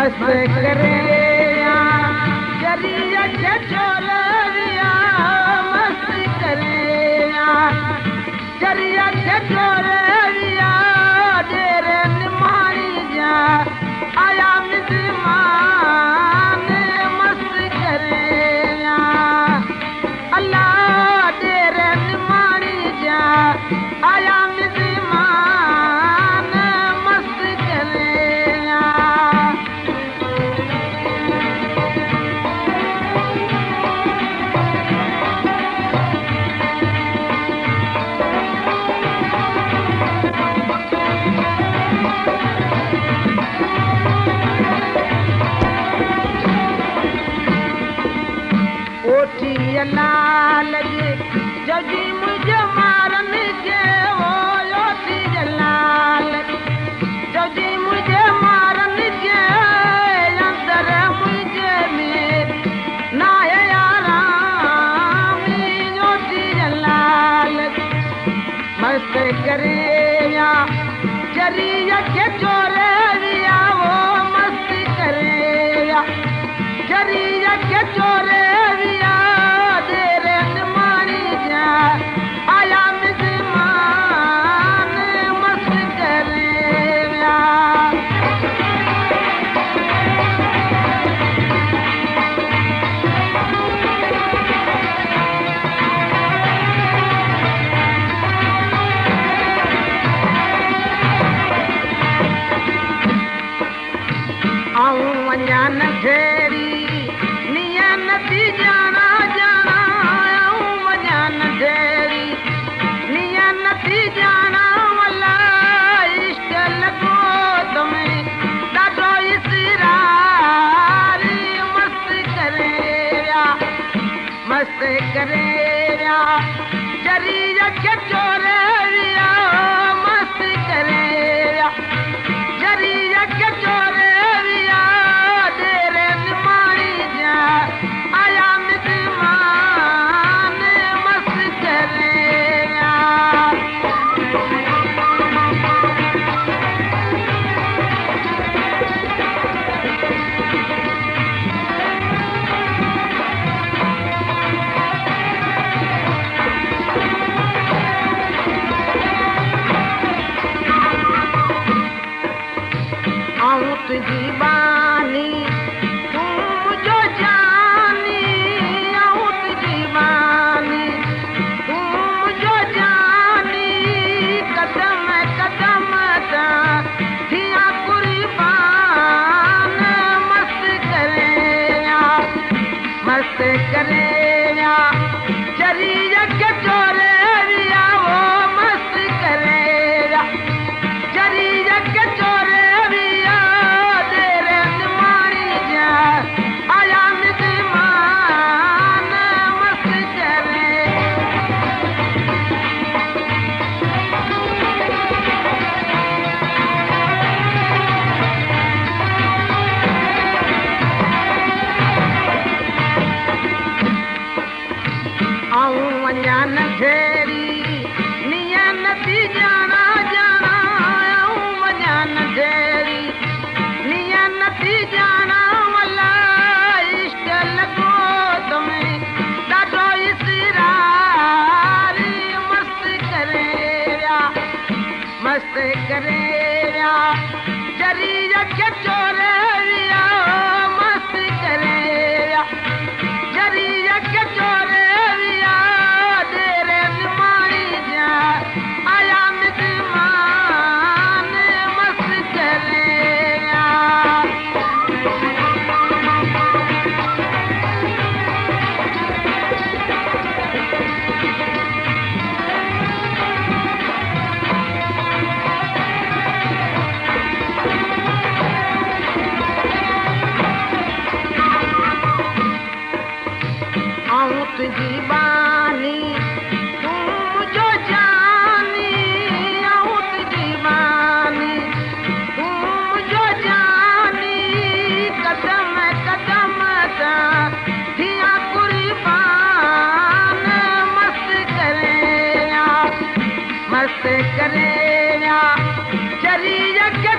मस्त करे जरिया के चोरिया मस्त करे जरिया के चोरिया डेरे निमारी जा आया मिजमान मस्त करे अल्लाह डेरे निमारी जा आया मिजमान मस्त करे लाल जजी मुझे मारन के वो योती जलाल जजी मुझे मारन के अंदर मुझे में ना याराम योती जलाल मस्त करे जरिया के चोरिया वो मस्त करे जरिया के चोरिया वञान ढेरी नियन थी जाना जाना वञान ढेरी नियन थी जाना वला इश्क लॻो तुम्हें ॾाढो इसरारी मस्त करे जरिया के चोरिया मस्त करे जरिया के चोरिया तुझी बानी तू मुझो जानी आऊं तुझी बानी तू मुझो जानी कदम कदम ता थिया कुर्बान मस्त करे जरिया के चोरिया वो मस्त करे जरिया के चोरिया वञान ढेरी नियन थी जाना जाना वञान ढेरी नियन थी जाना वला इश्क लॻो तुम्हें ॾाढो इसरारी मस्त करे जरिया के चोरिया मस्त करे जरिया के चोरिया तुझी बानी तू मुझो जानी आऊं तुझी बानी तू मुझो जानी कदम कदम ता थिया कुर्बान मस्त करे जरिया के